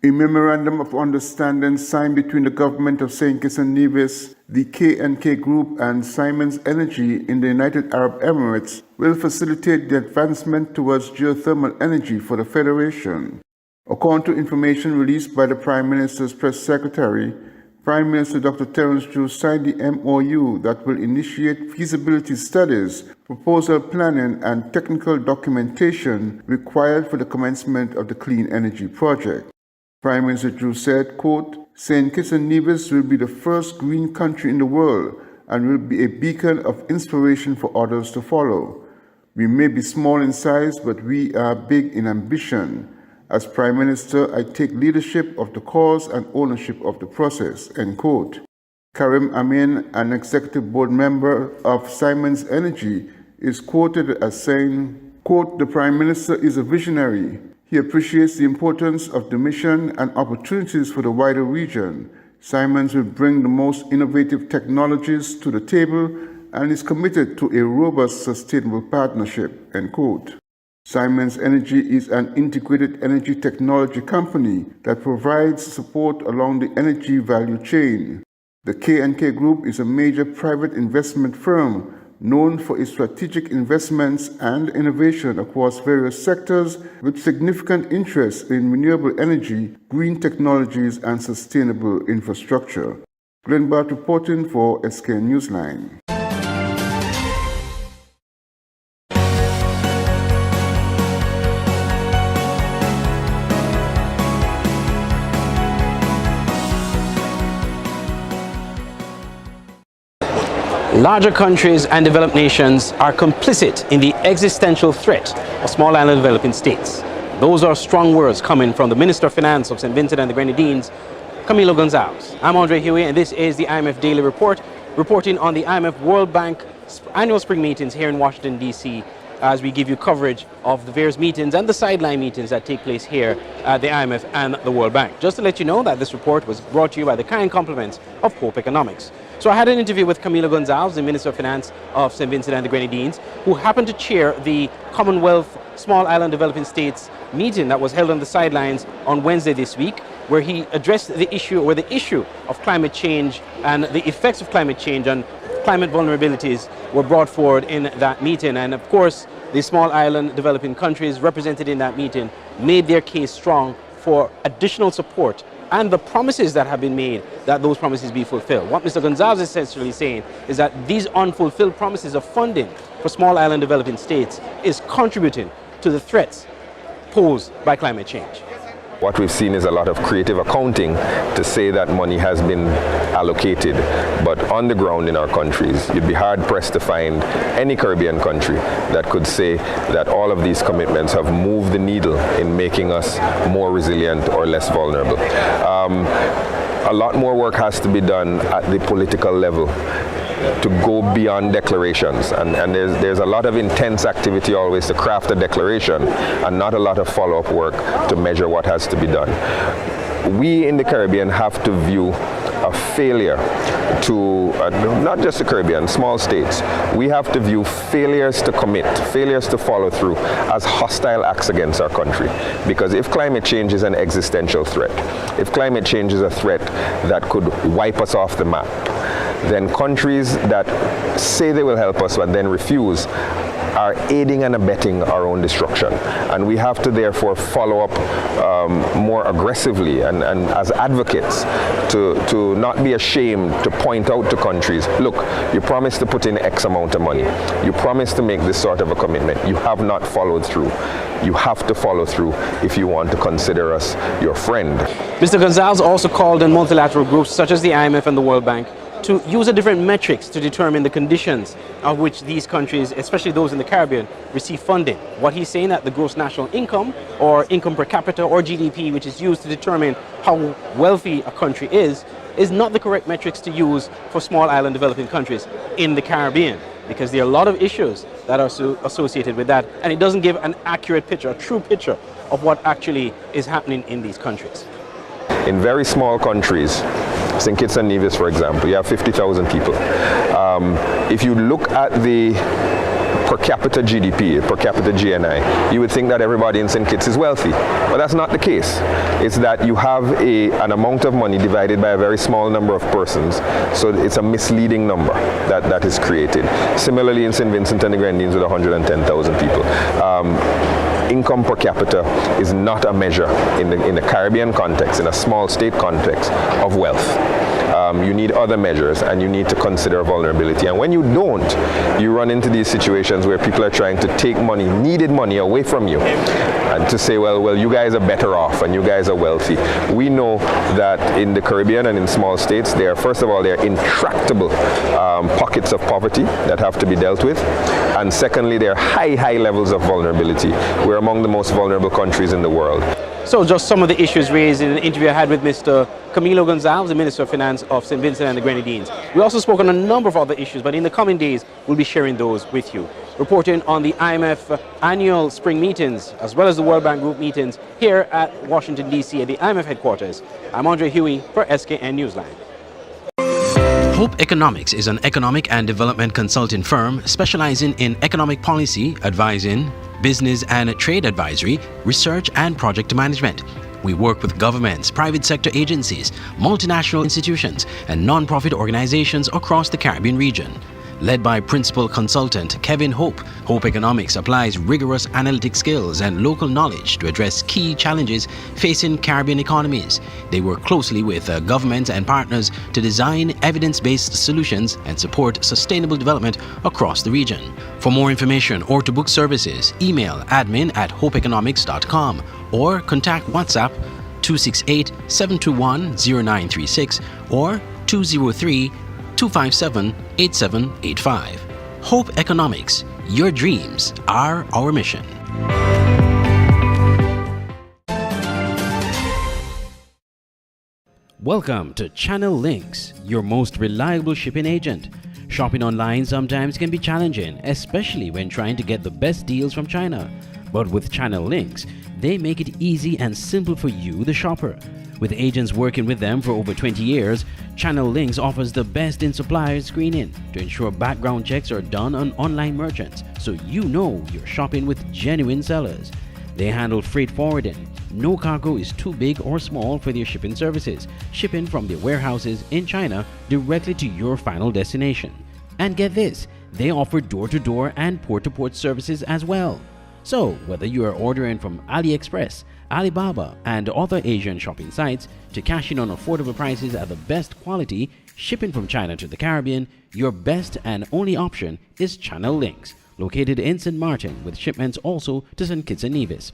A memorandum of understanding signed between the government of St. Kitts and Nevis, the K&K Group, and Siemens Energy in the United Arab Emirates will facilitate the advancement towards geothermal energy for the Federation. According to information released by the Prime Minister's press secretary, Prime Minister Dr. Terence Drew signed the MOU that will initiate feasibility studies, proposal planning, and technical documentation required for the commencement of the clean energy project. Prime Minister Drew said, quote, St. Kitts and Nevis will be the first green country in the world and will be a beacon of inspiration for others to follow. We may be small in size, but we are big in ambition. As Prime Minister, I take leadership of the cause and ownership of the process, end quote. Karim Amin, an executive board member of Siemens Energy, is quoted as saying, quote, the Prime Minister is a visionary. He appreciates the importance of the mission and opportunities for the wider region. Siemens will bring the most innovative technologies to the table and is committed to a robust, sustainable partnership, end quote. Siemens Energy is an integrated energy technology company that provides support along the energy value chain. The K&K Group is a major private investment firm known for its strategic investments and innovation across various sectors with significant interest in renewable energy, green technologies, and sustainable infrastructure. Glenn Bart reporting for SK Newsline. Larger countries and developed nations are complicit in the existential threat of small island developing states. Those are strong words coming from the Minister of Finance of St. Vincent and the Grenadines, Camilo Gonzalez. I'm Andre Huey, and this is the IMF Daily Report, reporting on the IMF World Bank annual spring meetings here in Washington, D.C., as we give you coverage of the various meetings and the sideline meetings that take place here at the IMF and the World Bank. Just to let you know that this report was brought to you by the kind compliments of Hope Economics. So I had an interview with Camilo Gonzalez, the Minister of Finance of St. Vincent and the Grenadines, who happened to chair the Commonwealth Small Island Developing States meeting that was held on the sidelines on Wednesday this week, where he addressed the issue of climate change and the effects of climate change on climate vulnerabilities were brought forward in that meeting. And of course, the small island developing countries represented in that meeting made their case strong for additional support and the promises that have been made, that those promises be fulfilled. What Mr. Gonzalez is essentially saying is that these unfulfilled promises of funding for small island developing states is contributing to the threats posed by climate change. What we've seen is a lot of creative accounting to say that money has been allocated, but on the ground in our countries, you'd be hard-pressed to find any Caribbean country that could say that all of these commitments have moved the needle in making us more resilient or less vulnerable. A lot more work has to be done at the political level to go beyond declarations, and there's a lot of intense activity always to craft a declaration and not a lot of follow-up work to measure what has to be done. We in the Caribbean have to view a failure to, not just the Caribbean, small states, we have to view failures to commit, failures to follow through as hostile acts against our country. Because if climate change is an existential threat, if climate change is a threat that could wipe us off the map, then countries that say they will help us but then refuse are aiding and abetting our own destruction. And we have to therefore follow up more aggressively and as advocates to not be ashamed to point out to countries, look, you promised to put in X amount of money. You promised to make this sort of a commitment. You have not followed through. You have to follow through if you want to consider us your friend. Mr. Gonzalez also called on multilateral groups such as the IMF and the World Bank to use a different metrics to determine the conditions of which these countries, especially those in the Caribbean, receive funding. What he's saying that the gross national income or income per capita or GDP, which is used to determine how wealthy a country is not the correct metrics to use for small island developing countries in the Caribbean, because there are a lot of issues that are associated with that, and it doesn't give an accurate picture, a true picture of what actually is happening in these countries. In very small countries, St. Kitts and Nevis, for example, you have 50,000 people. If you look at the per capita GDP, per capita GNI, you would think that everybody in St. Kitts is wealthy. But that's not the case. It's that you have an amount of money divided by a very small number of persons, so it's a misleading number that is created. Similarly, in St. Vincent and the Grenadines with 110,000 people. Income per capita is not a measure in the Caribbean context, in a small state context, of wealth. You need other measures, and you need to consider vulnerability. And when you don't, you run into these situations where people are trying to take money, needed money, away from you, and to say, well, you guys are better off and you guys are wealthy. We know that in the Caribbean and in small states, first of all, there are intractable pockets of poverty that have to be dealt with. And secondly, there are high levels of vulnerability. We're among the most vulnerable countries in the world. So just some of the issues raised in an interview I had with Mr. Camilo Gonzalez, the Minister of Finance of St. Vincent and the Grenadines. We also spoke on a number of other issues, but in the coming days, we'll be sharing those with you. Reporting on the IMF annual spring meetings, as well as the World Bank Group meetings here at Washington, D.C. at the IMF headquarters, I'm Andre Huey for SKN Newsline. Hope Economics is an economic and development consulting firm specializing in economic policy, advising, business and trade advisory, research and project management. We work with governments, private sector agencies, multinational institutions, and non-profit organizations across the Caribbean region. Led by principal consultant Kevin Hope, Hope Economics applies rigorous analytic skills and local knowledge to address key challenges facing Caribbean economies. They work closely with governments and partners to design evidence-based solutions and support sustainable development across the region. For more information or to book services, email admin@hopeeconomics.com or contact WhatsApp 268-721-0936 or 203-257-8785. Hope Economics. Your dreams are our mission. Welcome to Channel Links, your most reliable shipping agent. Shopping online sometimes can be challenging, especially when trying to get the best deals from China. But with Channel Links, they make it easy and simple for you, the shopper. With agents working with them for over 20 years, Channel Links offers the best in supplier screening to ensure background checks are done on online merchants, so you know you're shopping with genuine sellers. They handle freight forwarding. No cargo is too big or small for their shipping services, shipping from their warehouses in China directly to your final destination. And get this, they offer door-to-door and port-to-port services as well. So, whether you are ordering from AliExpress, Alibaba, and other Asian shopping sites to cash in on affordable prices at the best quality, shipping from China to the Caribbean, your best and only option is Channel Links, located in St. Martin with shipments also to St. Kitts and Nevis.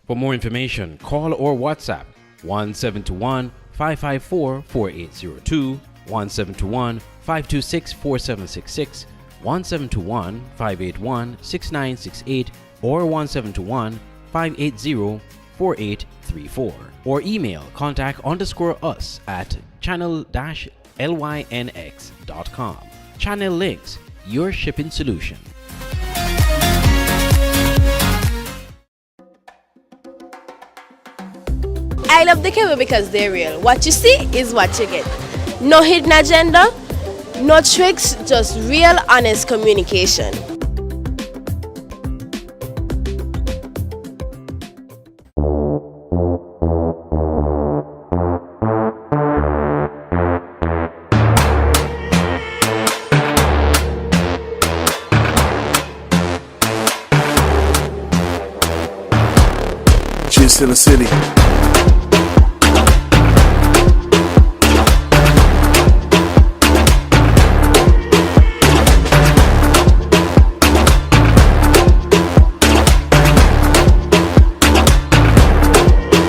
For more information, call or WhatsApp 1721-554-4802, 1721-526-4766, 1721-581-6968, or 1721-580-4834, or email contact_us at channel-lynx.com. Channel Links, your shipping solution. I love the Kiwi because they're real. What you see is what you get. No hidden agenda, no tricks, just real honest communication. Cheers to the city.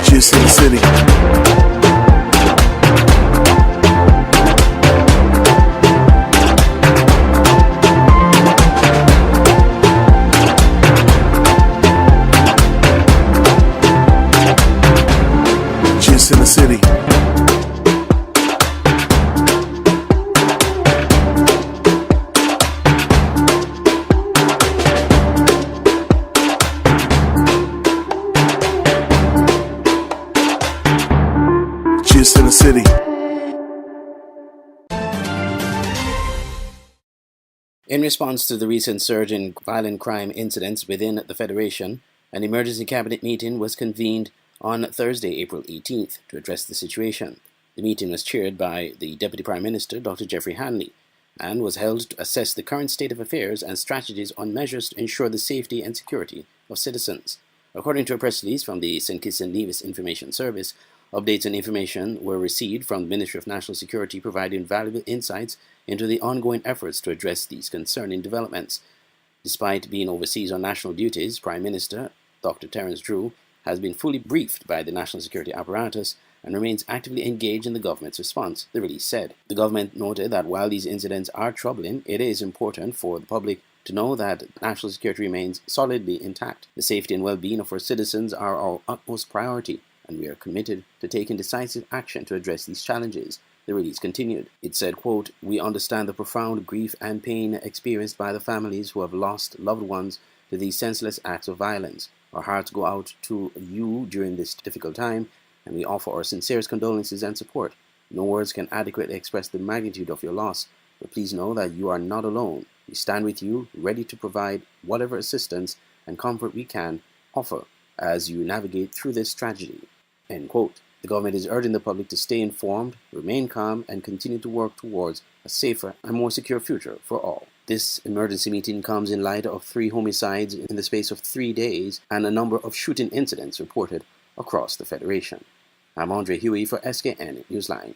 Cheers to the city. Cheers to the city. Cheers to the city. In response to the recent surge in violent crime incidents within the Federation, an emergency cabinet meeting was convened on Thursday, April 18th, to address the situation. The meeting was chaired by the Deputy Prime Minister, Dr. Jeffrey Hanley, and was held to assess the current state of affairs and strategies on measures to ensure the safety and security of citizens. According to a press release from the St. Kitts and Nevis Information Service, updates and information were received from the Ministry of National Security, providing valuable insights into the ongoing efforts to address these concerning developments. Despite being overseas on national duties, Prime Minister Dr. Terence Drew has been fully briefed by the national security apparatus and remains actively engaged in the government's response, the release said. The government noted that while these incidents are troubling, it is important for the public to know that national security remains solidly intact. The safety and well-being of our citizens are our utmost priority, and we are committed to taking decisive action to address these challenges, the release continued. It said, quote, "We understand the profound grief and pain experienced by the families who have lost loved ones to these senseless acts of violence. Our hearts go out to you during this difficult time, and we offer our sincerest condolences and support. No words can adequately express the magnitude of your loss, but please know that you are not alone. We stand with you, ready to provide whatever assistance and comfort we can offer as you navigate through this tragedy." End quote. The government is urging the public to stay informed, remain calm, and continue to work towards a safer and more secure future for all. This emergency meeting comes in light of 3 homicides in the space of 3 days and a number of shooting incidents reported across the Federation. I'm Andre Huey for SKN Newsline.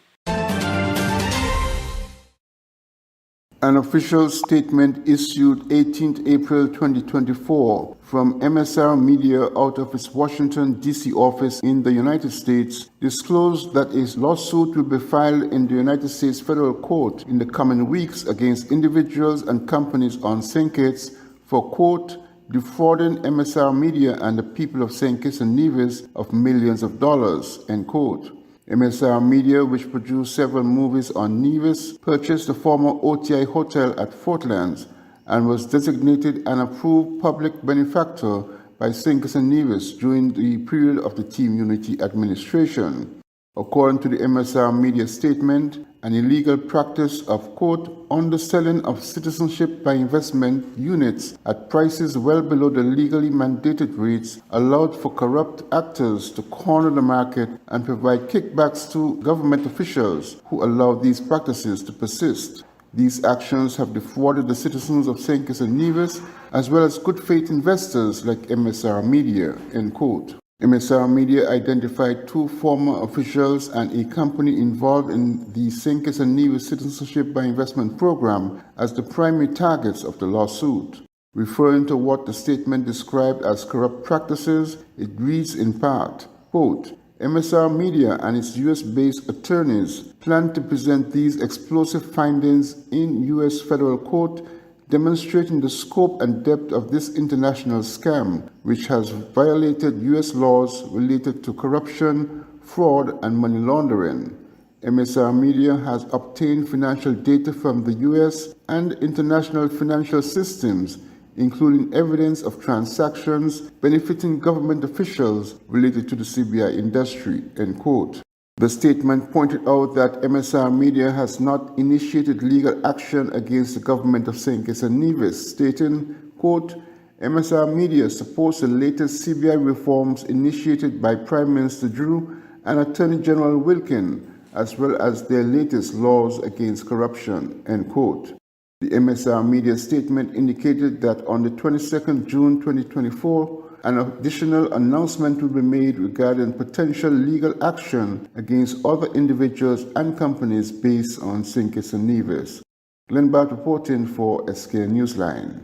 An official statement issued 18th April 2024 from MSR Media out of its Washington, D.C. office in the United States disclosed that a lawsuit will be filed in the United States federal court in the coming weeks against individuals and companies on St. Kitts for, quote, defrauding MSR Media and the people of St. Kitts and Nevis of millions of dollars, end quote. MSR Media, which produced several movies on Nevis, purchased the former OTI Hotel at Fortlands and was designated an approved public benefactor by St. Kitts and Nevis during the period of the Team Unity administration. According to the MSR Media statement, an illegal practice of, quote, underselling of citizenship by investment units at prices well below the legally mandated rates allowed for corrupt actors to corner the market and provide kickbacks to government officials who allowed these practices to persist. These actions have defrauded the citizens of St. Kitts and Nevis as well as good faith investors like MSR Media, end quote. MSR Media identified 2 former officials and a company involved in the St. Kitts and Nevis Citizenship by Investment Program as the primary targets of the lawsuit. Referring to what the statement described as corrupt practices, it reads in part, quote, MSR Media and its U.S.-based attorneys plan to present these explosive findings in U.S. federal court demonstrating the scope and depth of this international scam, which has violated U.S. laws related to corruption, fraud, and money laundering. MSR Media has obtained financial data from the U.S. and international financial systems, including evidence of transactions benefiting government officials related to the CBI industry, end quote. The statement pointed out that MSR Media has not initiated legal action against the government of St. Kitts and Nevis, stating, quote, MSR Media supports the latest CBI reforms initiated by Prime Minister Drew and Attorney General Wilkin, as well as their latest laws against corruption, end quote. The MSR Media statement indicated that on the 22nd June 2024, an additional announcement will be made regarding potential legal action against other individuals and companies based on St. Kitts and Nevis. Glenn Bart reporting for SK Newsline.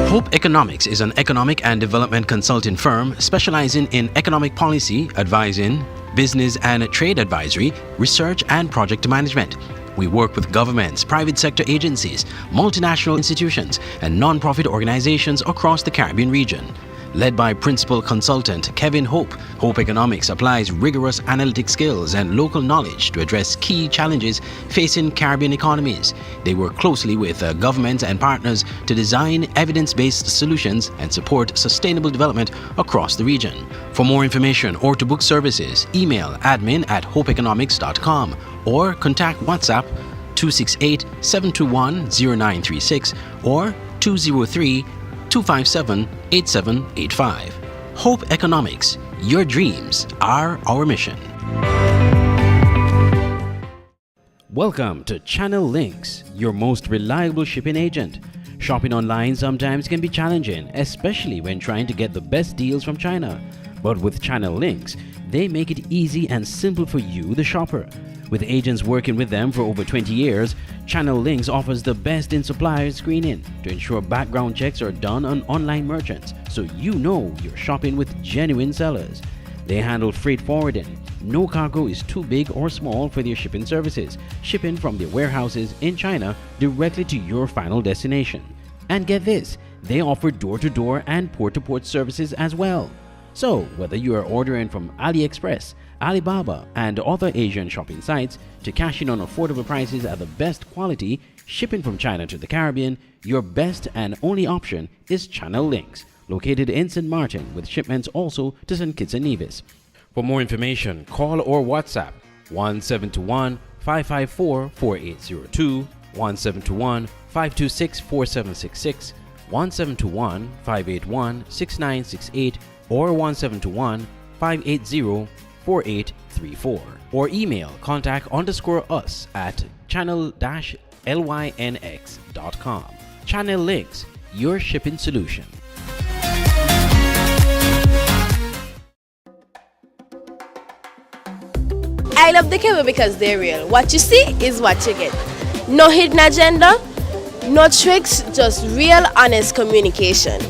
Hope Economics is an economic and development consulting firm specializing in economic policy, advising, business and trade advisory, research and project management. We work with governments, private sector agencies, multinational institutions, and non-profit organizations across the Caribbean region. Led by principal consultant Kevin Hope, Hope Economics applies rigorous analytic skills and local knowledge to address key challenges facing Caribbean economies. They work closely with governments and partners to design evidence-based solutions and support sustainable development across the region. For more information or to book services, email admin@hopeeconomics.com or contact WhatsApp 268-721-0936 or 203-257-8785. Hope Economics. Your dreams are our mission. Welcome to Channel Links, your most reliable shipping agent. Shopping online sometimes can be challenging, especially when trying to get the best deals from China. But with Channel Links, they make it easy and simple for you, the shopper. With agents working with them for over 20 years, Channel Links offers the best in supplier screening to ensure background checks are done on online merchants, so you know you're shopping with genuine sellers. They handle freight forwarding. No cargo is too big or small for their shipping services, shipping from their warehouses in China directly to your final destination. And get this, they offer door-to-door and port-to-port services as well. So, whether you are ordering from AliExpress, Alibaba, and other Asian shopping sites to cash in on affordable prices at the best quality, shipping from China to the Caribbean, your best and only option is Channel Links, located in St. Martin, with shipments also to St. Kitts and Nevis. For more information, call or WhatsApp 1721-554-4802, 1721-526-4766, 1721-581-6968, or 1721-580-4834, or email contact_us at channel-lynx.com. Channel Links, your shipping solution. I love the cable because they're real. What you see is what you get. No hidden agenda, no tricks, just real honest communication.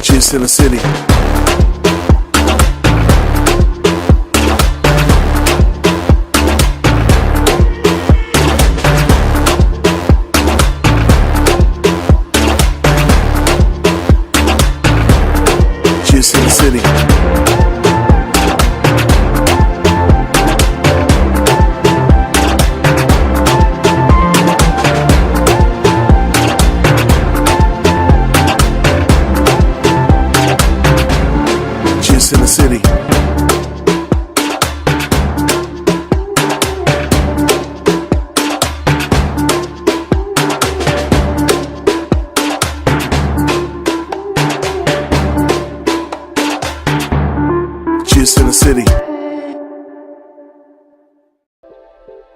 Just in the city. Just in the city. Just in the city. Just in the city.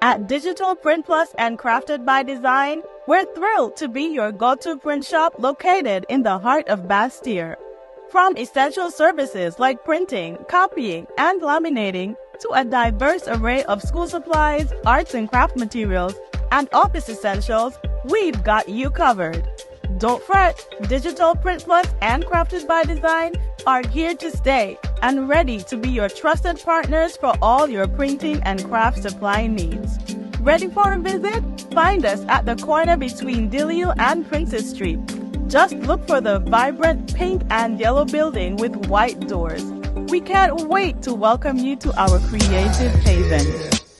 At Digital Print Plus and Crafted by Design, we're thrilled to be your go-to print shop located in the heart of Bastille. From essential services like printing, copying, and laminating, to a diverse array of school supplies, arts and craft materials, and office essentials, we've got you covered. Don't fret, Digital Print Plus and Crafted by Design are here to stay and ready to be your trusted partners for all your printing and craft supply needs. Ready for a visit? Find us at the corner between Dillio and Princess Street. Just look for the vibrant pink and yellow building with white doors. We can't wait to welcome you to our creative haven.